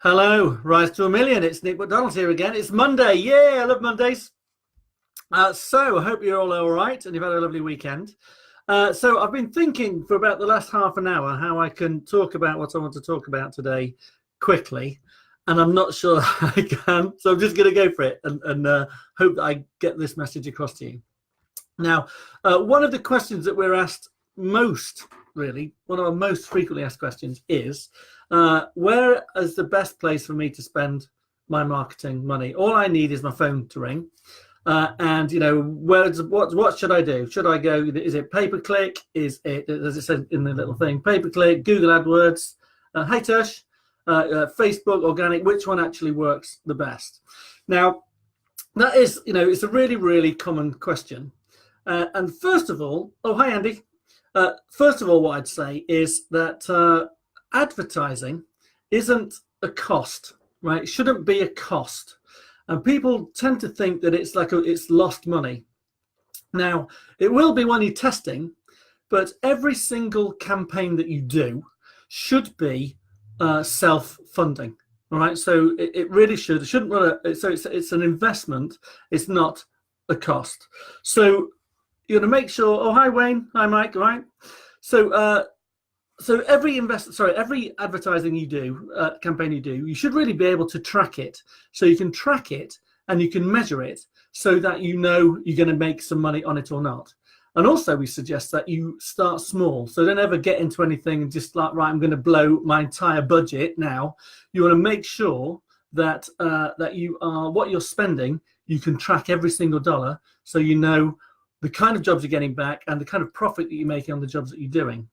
Hello, Rise to a Million. It's Nick McDonald here again. It's Monday. Yeah, I love Mondays. So I hope you're all right and you've had a lovely weekend. So I've been thinking for about the last half an hour how I can talk about what I want to talk about today quickly, and I'm not sure I can. So I'm just going to go for it and hope that I get this message across to you. Now, one of the questions that we're asked most, really, one of our most frequently asked questions is, where is the best place for me to spend my marketing money? All I need is my phone to ring. And what should I do? Should I go? Is it pay-per-click? Is it, as it said in the little thing, pay-per-click, Google AdWords, hey Tush, Facebook organic? Which one actually works the best? Now, that is, it's a really, really common question. And first of all, oh hi Andy. First of all, what I'd say is that advertising isn't a cost, right? It shouldn't be a cost. And people tend to think that it's like it's lost money. Now, it will be when you're testing, but every single campaign that you do should be self-funding. All right, so it really should. It shouldn't run so it's an investment. It's not a cost. So you're going to make sure. Oh, hi Wayne. Hi Mike. All right. So every advertising you do, campaign you do, you should really be able to track it. So you can track it and you can measure it so that you know you're going to make some money on it or not. And also we suggest that you start small. So don't ever get into anything and just like, right, I'm going to blow my entire budget now. You want to make sure that that you are, what you're spending, you can track every single dollar so you know the kind of jobs you're getting back and the kind of profit that you're making on the jobs that you're doing.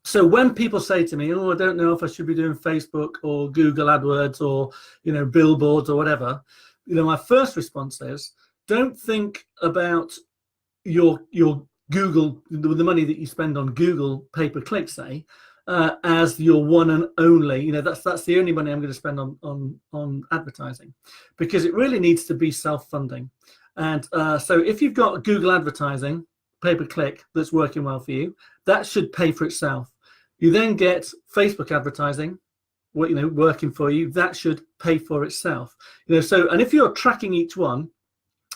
So when people say to me, oh, I don't know if I should be doing Facebook or Google AdWords or, billboards or whatever, my first response is, don't think about your Google, the money that you spend on Google pay-per-click, say, as your one and only, that's the only money I'm going to spend on advertising, because it really needs to be self-funding. And so if you've got Google advertising, pay-per-click that's working well for you, that should pay for itself. You then get Facebook advertising, working for you, that should pay for itself. And if you're tracking each one,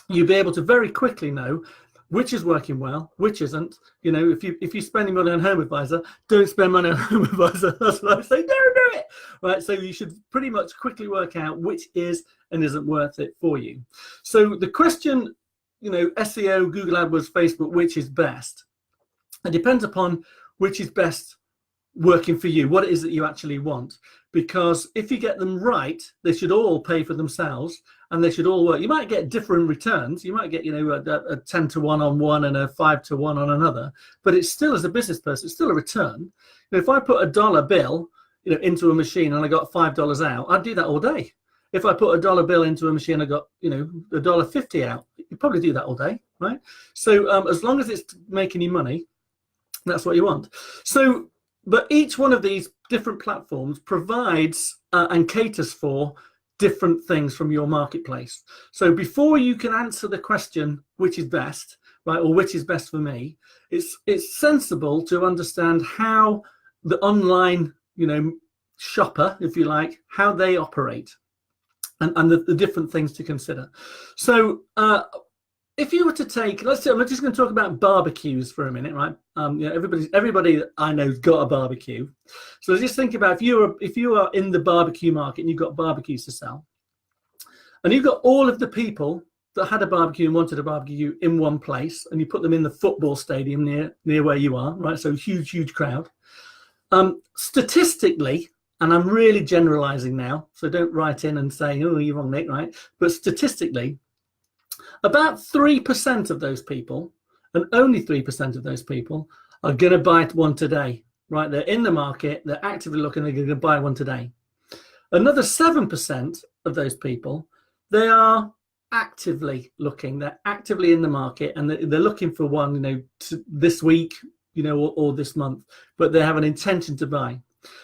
you'll be able to very quickly know which is working well, which isn't. If you're spending money on Home Advisor, don't spend money on Home Advisor. That's what I say. Don't do it. Right. So you should pretty much quickly work out which is and isn't worth it for you. So the question, SEO, Google AdWords, Facebook, which is best? It depends upon which is best working for you, what it is that you actually want. Because if you get them right, they should all pay for themselves and they should all work. You might get different returns. You might get, a 10 to 1 on one and a 5 to 1 on another, but it's still, as a business person, it's still a return. If I put a dollar bill, into a machine and I got $5 out, I'd do that all day. If I put a dollar bill into a machine, I got, $1.50 out, you probably do that all day, right? So as long as it's making you money, that's what you want. So, but each one of these different platforms provides and caters for different things from your marketplace. So before you can answer the question, which is best, right, or which is best for me, it's sensible to understand how the online, shopper, if you like, how they operate and the different things to consider. So if you were to take, I'm just going to talk about barbecues for a minute, right? Everybody that I know's got a barbecue. So just think about if you are in the barbecue market and you've got barbecues to sell, and you've got all of the people that had a barbecue and wanted a barbecue in one place, and you put them in the football stadium near where you are, right? So huge crowd. Statistically, and I'm really generalizing now, so don't write in and say, oh, you're wrong, Nick, right? But statistically, about 3% of those people, and only 3% of those people, are going to buy one today, right? They're in the market, they're actively looking, they're going to buy one today. Another 7% of those people, they are actively looking, they're actively in the market, and they're looking for one, this week, or this month, but they have an intention to buy.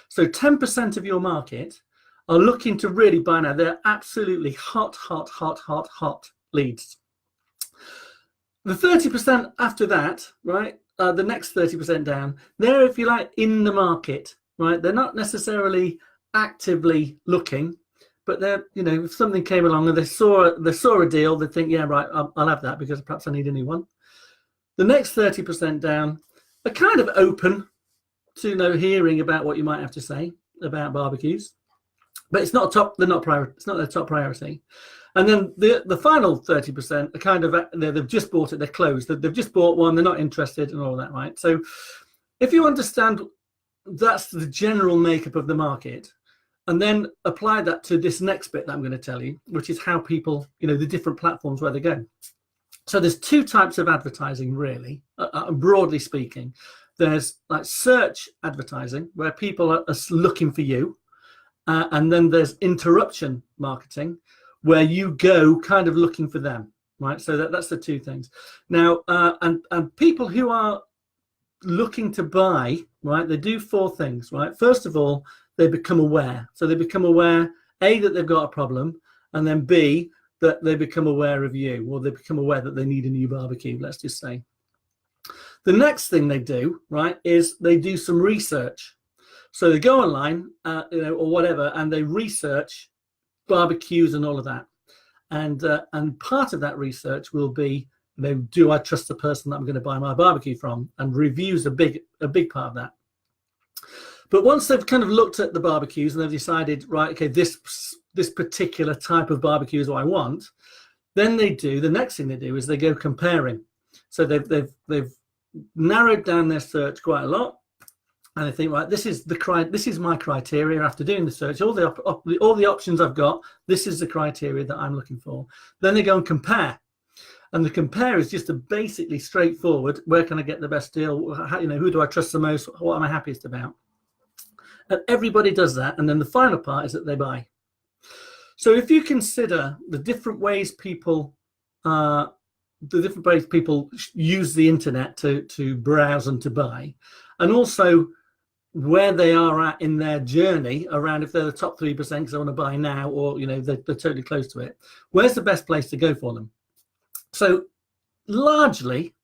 So 10% of your market are looking to really buy now. They're absolutely hot leads. The 30% after that, right, the next 30% down, they're, if you like, in the market, right? They're not necessarily actively looking, but they're, you know, if something came along and they saw a deal, they think, yeah, right, I'll have that because perhaps I need a new one. The next 30% down are kind of open to, you know, hearing about what you might have to say about barbecues, but it's not top. They're not priority. It's not their top priority. And then the final 30% are kind of, they've just bought it, they're closed, they've just bought one, they're not interested and all that, right? So if you understand that's the general makeup of the market, and then apply that to this next bit that I'm going to tell you, which is how people, you know, the different platforms where they go. So there's two types of advertising, really, broadly speaking. There's like search advertising, where people are looking for you. And then there's interruption marketing, where you go kind of looking for them, right? So that's the two things. Now, and people who are looking to buy, right, they do four things, right? First of all, they become aware. So they become aware, A, that they've got a problem, and then B, that they become aware of you, or they become aware that they need a new barbecue, let's just say. The next thing they do, right, is they do some research. So they go online, you know, or whatever, and they research barbecues and all of that. And part of that research will be, you know, do I trust the person that I'm going to buy my barbecue from? And reviews a big part of that. But once they've kind of looked at the barbecues and they've decided, right, okay, this particular type of barbecue is what I want, then the next thing they do is they go comparing. So they've narrowed down their search quite a lot, and they think, right, this is my criteria after doing the search. All the options I've got, this is the criteria that I'm looking for. Then they go and compare. And the compare is just a basically straightforward, where can I get the best deal? How, you know, who do I trust the most? What am I happiest about? And everybody does that. And then the final part is that they buy. So if you consider the different ways people use the internet to browse and to buy, and also where they are at in their journey around, if they're the top 3% because they want to buy now, or, you know, they're totally close to it, where's the best place to go for them? So largely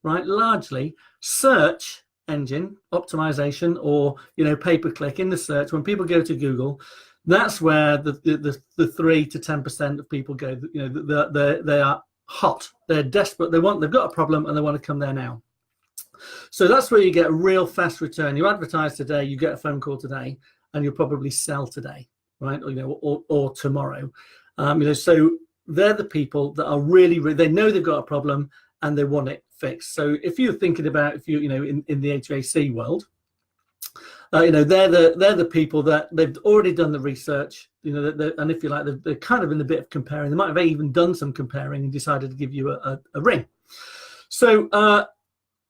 search engine optimization, or, you know, pay-per-click in the search, when people go to Google, that's where the 3 to 10% of people go. You know, they are hot, they're desperate, they've got a problem and they want to come there now. So that's where you get a real fast return. You advertise today, you get a phone call today, and you'll probably sell today, right? Or, you know, or tomorrow. You know, so they're the people that are really, they know they've got a problem and they want it fixed. So if you're thinking about, if you know, in the HVAC world, you know, they're the people that they've already done the research, you know, and if you like, they're kind of in the bit of comparing. They might have even done some comparing and decided to give you a ring. So,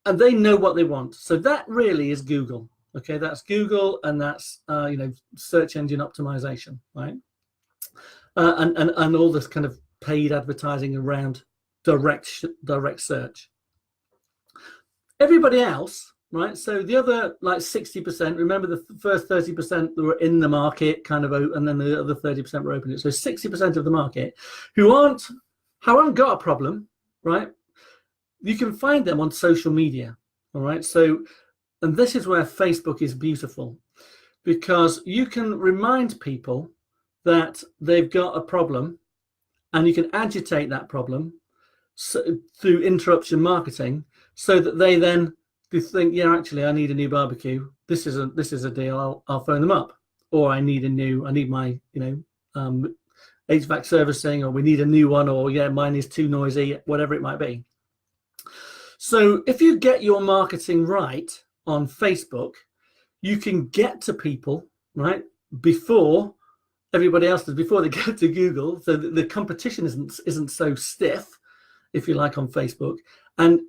and they know what they want. So that really is Google. Okay, that's Google, and that's you know, search engine optimization, right? And all this kind of paid advertising around direct search. Everybody else, right? So the other like 60%, remember the first 30% that were in the market kind of, and then the other 30% were open. So 60% of the market who haven't got a problem, right? You can find them on social media, all right? So, and this is where Facebook is beautiful, because you can remind people that they've got a problem, and you can agitate that problem through interruption marketing, so that they then think, yeah, actually, I need a new barbecue. This is a deal. I'll phone them up. Or I need my, you know, HVAC servicing, or we need a new one, or yeah, mine is too noisy, whatever it might be. So if you get your marketing right on Facebook, you can get to people, right, before everybody else does, before they get to Google, so that the competition isn't so stiff, if you like, on Facebook, and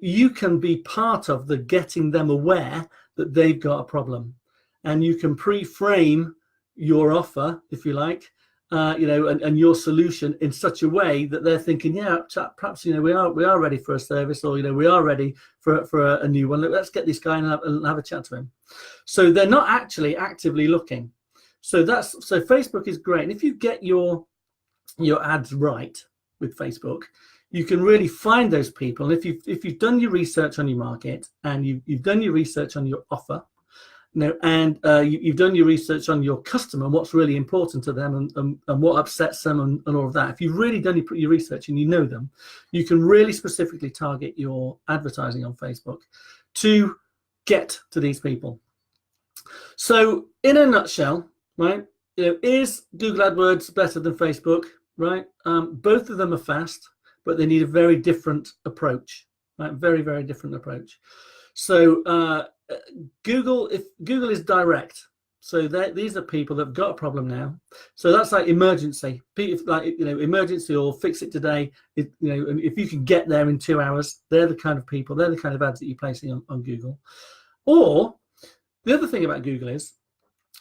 you can be part of the getting them aware that they've got a problem, and you can pre-frame your offer, if you like, you know, and your solution in such a way that they're thinking, yeah, perhaps, you know, we are ready for a service, or, you know, we are ready for a new one. Let's get this guy and have a chat to him. So they're not actually actively looking. So Facebook is great, and if you get your ads right with Facebook, you can really find those people. And if you've done your research on your market, and you've done your research on your offer, and you've done your research on your customer and what's really important to them and what upsets them and all of that. If you've really done your research and you know them, you can really specifically target your advertising on Facebook to get to these people. So in a nutshell, right, is Google AdWords better than Facebook? Right, both of them are fast, but they need a very different approach. Right, very, very different approach. So Google is direct, so these are people that have got a problem now. So that's like emergency, emergency or fix it today. If you can get there in 2 hours, they're the kind of people, they're the kind of ads that you're placing on Google. Or the other thing about Google is,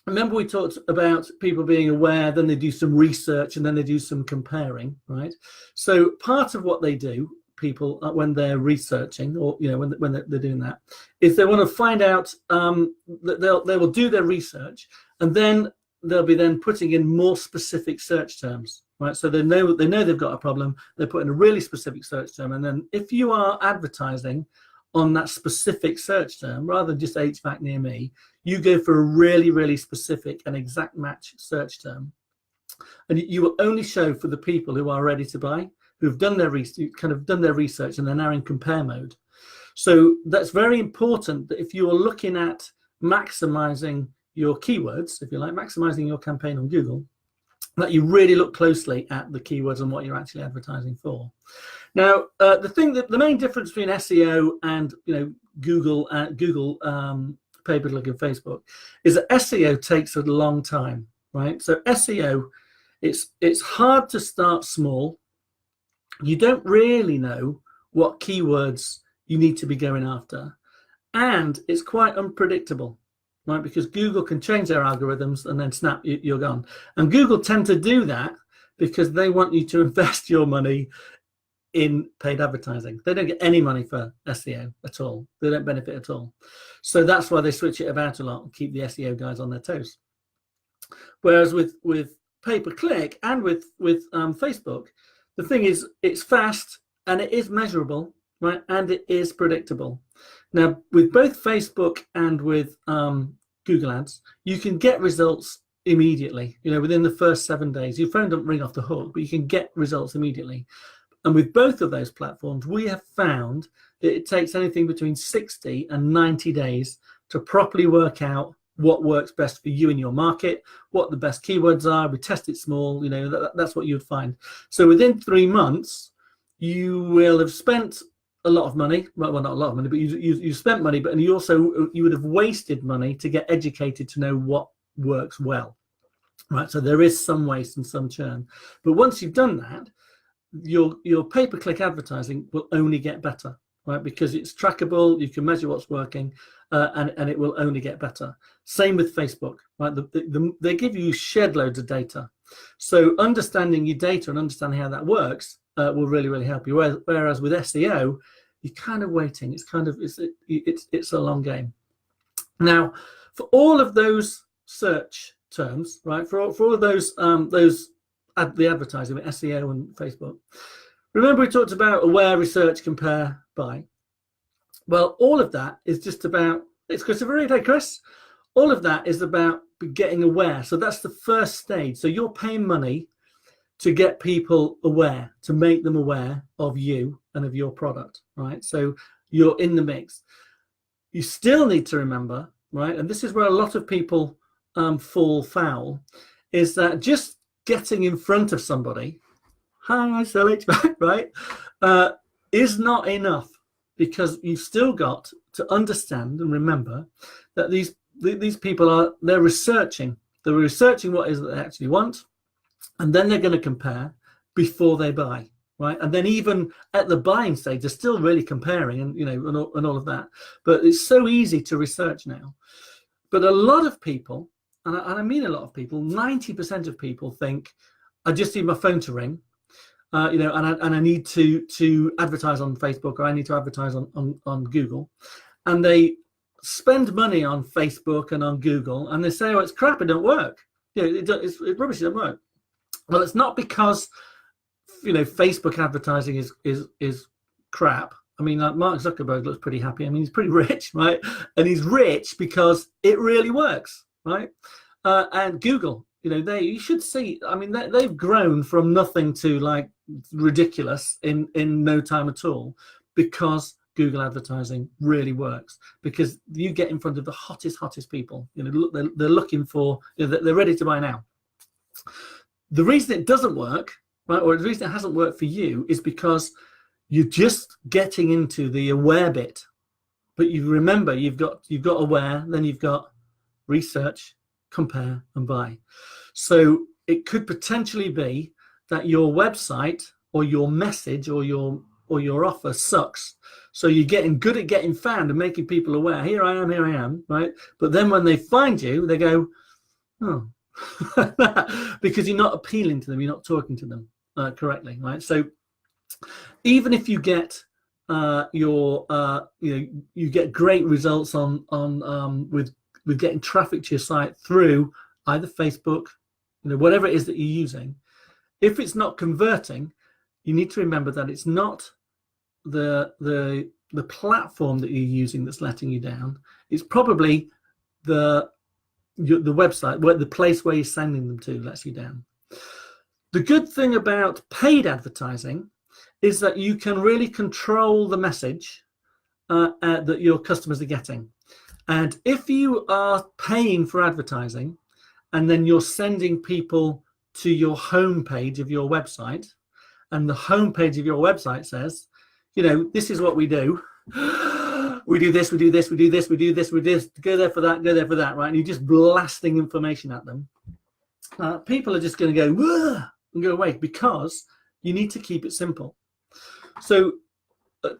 remember we talked about people being aware, then they do some research, and then they do some comparing, right? So part of what they do, people, when they're researching, or when they're doing that, is they want to find out that they will do their research, and then they'll be then putting in more specific search terms, right? So they know they've got a problem, they put in a really specific search term, and then if you are advertising on that specific search term, rather than just HVAC near me, you go for a really, really specific and exact match search term. And you will only show for the people who are ready to buy, who've done their research, and they're now in compare mode. So that's very important, that if you are looking at maximizing your keywords, if you like, maximizing your campaign on Google, that you really look closely at the keywords and what you're actually advertising for. Now, the main difference between SEO and Google pay-per-click and Facebook is that SEO takes a long time, right? So SEO, it's hard to start small. You don't really know what keywords you need to be going after, and it's quite unpredictable, right? Because Google can change their algorithms and then snap, you're gone. And Google tend to do that because they want you to invest your money in paid advertising. They don't get any money for SEO at all. They don't benefit at all. So that's why they switch it about a lot and keep the SEO guys on their toes. Whereas with pay-per-click and with Facebook, the thing is, it's fast and it is measurable, right? And it is predictable. Now, with both Facebook and with Google Ads, you can get results immediately, within the first 7 days. Your phone doesn't ring off the hook, but you can get results immediately. And with both of those platforms, we have found that it takes anything between 60 and 90 days to properly work out what works best for you in your market, what the best keywords are. We test it small, that's what you would find. So within 3 months, you will have spent a lot of money. Well, not a lot of money, but you spent money, but you would have wasted money to get educated to know what works well, right? So there is some waste and some churn. But once you've done that, your pay-per-click advertising will only get better, right? Because it's trackable, you can measure what's working, and it will only get better. Same with Facebook, right? They give you shed loads of data. So understanding your data and understanding how that works will really, really help you. Whereas with SEO, you're kind of waiting. It's a long game. Now, for all of those search terms, right? For all of those the advertising with SEO and Facebook. Remember we talked about aware, research, compare, buy. Well, all of that is just about, it's Christopher Reed, hey Chris. All of that is about getting aware. So that's the first stage. So you're paying money to get people aware, to make them aware of you and of your product, right? So you're in the mix. You still need to remember, right? And this is where a lot of people fall foul, is that just getting in front of somebody, hi, I sell HVAC, right, is not enough, because you've still got to understand and remember that these people they're researching what it is that they actually want, and then they're going to compare before they buy, right? And then even at the buying stage, they're still really comparing and all of that. But it's so easy to research now. But a lot of people, and I mean a lot of people, 90% of people think, I just need my phone to ring, and I need to advertise on Facebook, or I need to advertise on Google. And they spend money on Facebook and on Google, and they say, oh, it's crap, it don't work. It's rubbish, it don't work. Well, it's not because Facebook advertising is crap, I mean, like Mark Zuckerberg looks pretty happy. I mean, he's pretty rich, right? And he's rich because it really works, right? And Google, you should see, I mean, they've grown from nothing to like ridiculous in no time at all, because Google advertising really works, because you get in front of the hottest people. They're looking for, they're ready to buy now. The reason it doesn't work, right, or the reason it hasn't worked for you, is because you're just getting into the aware bit. But you remember, you've got aware, then you've got research, compare, and buy. So it could potentially be that your website or your message or your offer sucks. So you're getting good at getting found and making people aware. Here I am, right? But then when they find you, they go, oh, because you're not appealing to them, you're not talking to them correctly, right? So even if you get you get great results on with getting traffic to your site through either Facebook, whatever it is that you're using, if it's not converting, you need to remember that it's not the platform that you're using that's letting you down. It's probably the website, where the place where you're sending them to lets you down. The good thing about paid advertising is that you can really control the message that your customers are getting. And if you are paying for advertising and then you're sending people to your homepage of your website, and the homepage of your website says, this is what we do. We do this, we do this, we do this, we do this, we do this, go there for that, right? And you're just blasting information at them. People are just going to go, whoa, and go away, because you need to keep it simple. So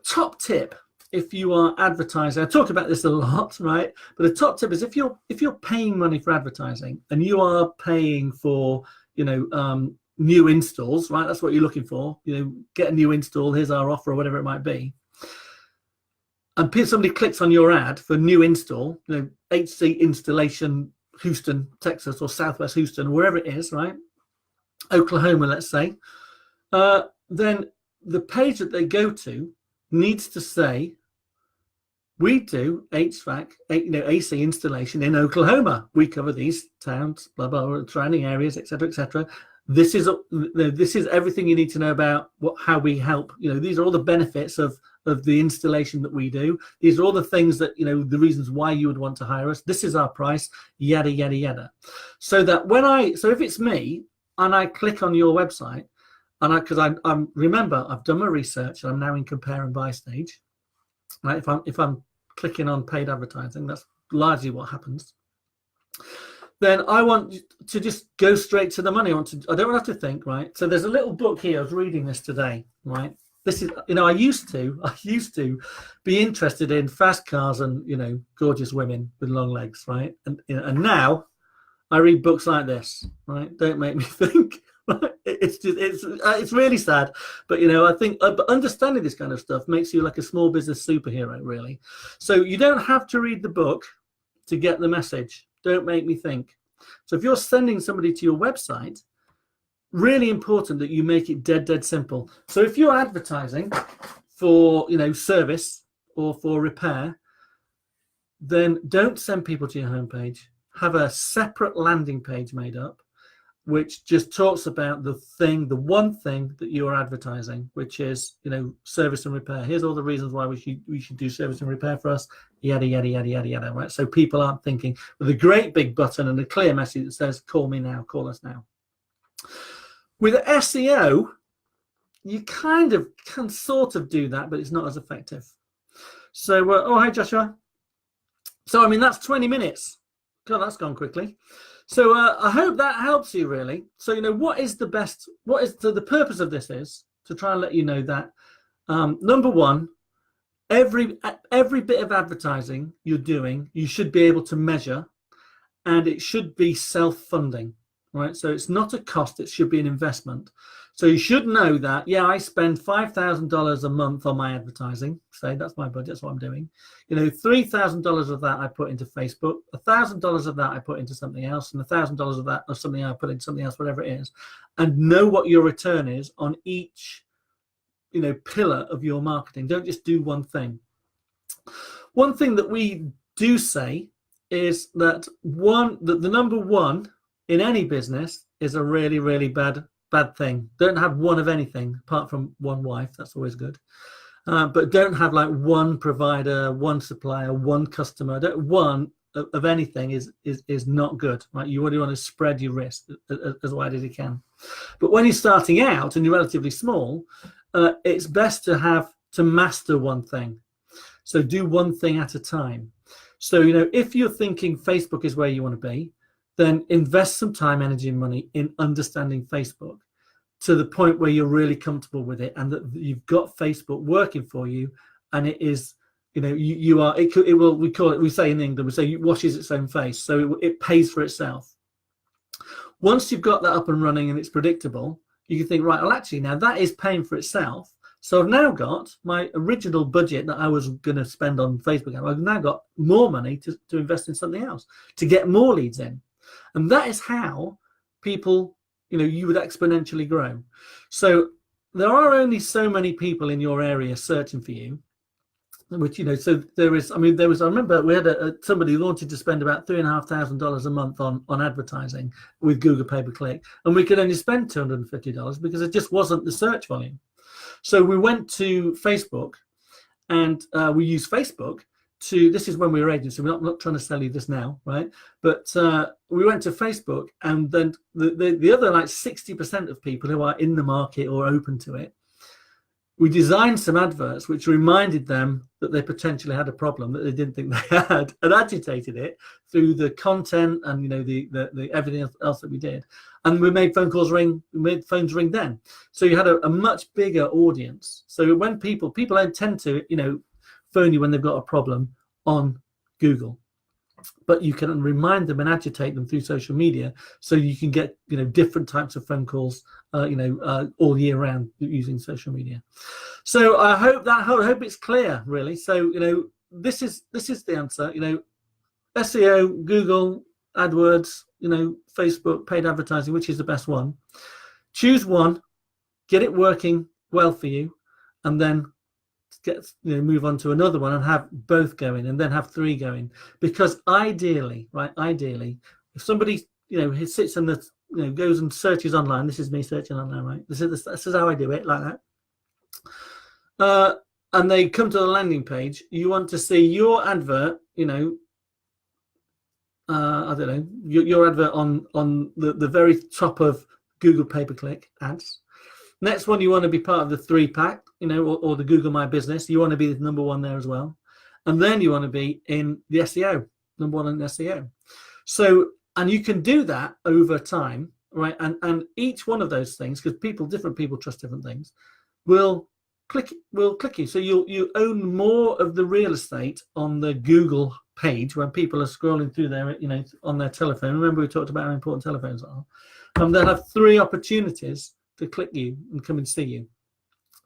top tip, if you are advertising, I talk about this a lot, right? But the top tip is, if you're paying money for advertising and you are paying for, new installs, right? That's what you're looking for. Get a new install, here's our offer, or whatever it might be. And somebody clicks on your ad for new install, HC installation, Houston, Texas, or Southwest Houston, wherever it is, right? Oklahoma, let's say. Then the page that they go to needs to say, we do HVAC, AC installation in Oklahoma. We cover these towns, blah, blah, blah, surrounding areas, etc., etc. This is everything you need to know about how we help. These are all the benefits of the installation that we do. These are all the things that, the reasons why you would want to hire us. This is our price, yada, yada, yada. So that if it's me and I click on your website, and remember, I've done my research and I'm now in compare and buy stage, right? If I'm clicking on paid advertising, that's largely what happens. Then I want to just go straight to the money. I don't have to think, right? So there's a little book here. I was reading this today, right? This is, I used to be interested in fast cars and, gorgeous women with long legs, right? And now I read books like this, right? Don't make me think. It's really sad, but I think understanding this kind of stuff makes you like a small business superhero, really. So you don't have to read the book to get the message. Don't make me think. So if you're sending somebody to your website, really important that you make it dead simple. So if you're advertising for service or for repair, then don't send people to your homepage. Have a separate landing page made up, which just talks about the one thing that you are advertising, which is, service and repair. Here's all the reasons why we should do service and repair for us, yada, yada, yada, yada, yada, right? So people aren't thinking, with a great big button and a clear message that says, call me now, call us now. With SEO, you can sort of do that, but it's not as effective. So, oh, hi, Joshua. So, I mean, that's 20 minutes. God, that's gone quickly. So I hope that helps you, really. So, the purpose of this is to try and let you know that, number one, every bit of advertising you're doing, you should be able to measure, and it should be self-funding, right? So it's not a cost, it should be an investment. So you should know that, yeah, I spend $5,000 a month on my advertising. Say that's my budget, that's what I'm doing. $3,000 of that I put into Facebook, $1,000 of that I put into something else, and $1,000 of that of something I put into something else, whatever it is, and know what your return is on each pillar of your marketing. Don't just do one thing. One thing that we do say is that the number one in any business is a really, really bad thing. Don't have one of anything apart from one wife. That's always good. But don't have like one provider, one supplier, one customer. One of anything is not good, right? You really want to spread your risk as wide as you can. But when you're starting out and you're relatively small, it's best to master one thing. So do one thing at a time. So, if you're thinking Facebook is where you want to be, then invest some time, energy, and money in understanding Facebook to the point where you're really comfortable with it and that you've got Facebook working for you, and it is, you are, we say in England, we say it washes its own face. So it pays for itself. Once you've got that up and running and it's predictable, you can think, right, well, actually, now that is paying for itself. So I've now got my original budget that I was going to spend on Facebook. I've now got more money to invest in something else, to get more leads in. And that is how people, you would exponentially grow. So there are only so many people in your area searching for you, which, so I remember we had somebody who wanted to spend about $3,500 a month on advertising with Google pay-per-click, and we could only spend $250 because it just wasn't the search volume. So we went to Facebook, and we used Facebook this is when we were agents, so I'm not trying to sell you this now, right? But we went to Facebook, and then the other like 60% of people who are in the market or open to it, we designed some adverts which reminded them that they potentially had a problem that they didn't think they had, and agitated it through the content and the everything else that we did. And we made phones ring then. So you had a much bigger audience. So when people tend to phone you when they've got a problem on Google, but you can remind them and agitate them through social media, so you can get different types of phone calls all year round using social media. So I hope it's clear, really. So this is the answer. SEO, Google, AdWords, Facebook, paid advertising, which is the best one? Choose one, get it working well for you, and then move on to another one and have both going, and then have three going. Because ideally, if somebody sits in goes and searches online, this is me searching online, right? This is how I do it, like that. And they come to the landing page. You want to see your advert, I don't know, your advert on the very top of Google pay-per-click ads. Next one, you want to be part of the 3-pack, or the Google My Business. You want to be the number one there as well. And then you want to be in the SEO, number one in SEO. So, and you can do that over time, right? And each one of those things, because different people trust different things, will click you. So you own more of the real estate on the Google page when people are scrolling through there, on their telephone. Remember, we talked about how important telephones are. They'll have 3 opportunities to click you and come and see you.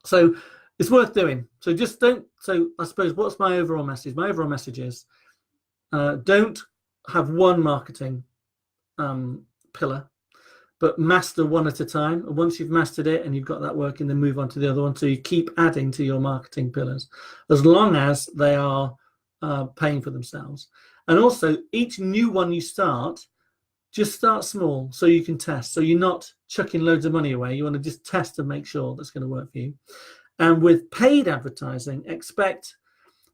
So it's worth doing. So just don't. So I suppose, what's my overall message? My overall message is don't have one marketing pillar, but master one at a time. And once you've mastered it and you've got that working, then move on to the other one. So you keep adding to your marketing pillars as long as they are paying for themselves. And also, each new one you start, just start small so you can test. So you're not chucking loads of money away. You want to just test and make sure that's going to work for you. And with paid advertising, expect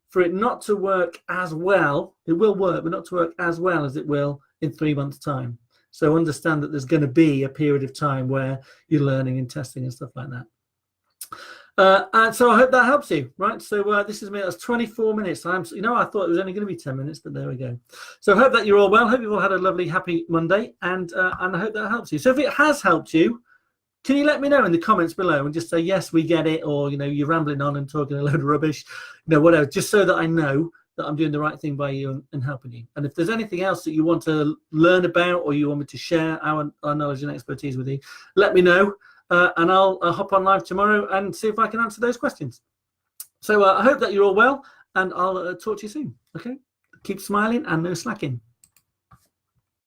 for it not to work as well. It will work, but not to work as well as it will in 3 months' time. So understand that there's going to be a period of time where you're learning and testing and stuff like that. And so I hope that helps you, right? So this is me. That's 24 minutes. I thought it was only going to be 10 minutes, but there we go. So I hope that you're all well. Hope you've all had a lovely, happy Monday, and I hope that helps you. So if it has helped you, can you let me know in the comments below and just say, yes, we get it, or, you're rambling on and talking a load of rubbish, whatever, just so that I know that I'm doing the right thing by you and helping you. And if there's anything else that you want to learn about, or you want me to share our knowledge and expertise with you, let me know. And I'll hop on live tomorrow and see if I can answer those questions. So I hope that you're all well, and I'll talk to you soon. Okay? Keep smiling and no slacking.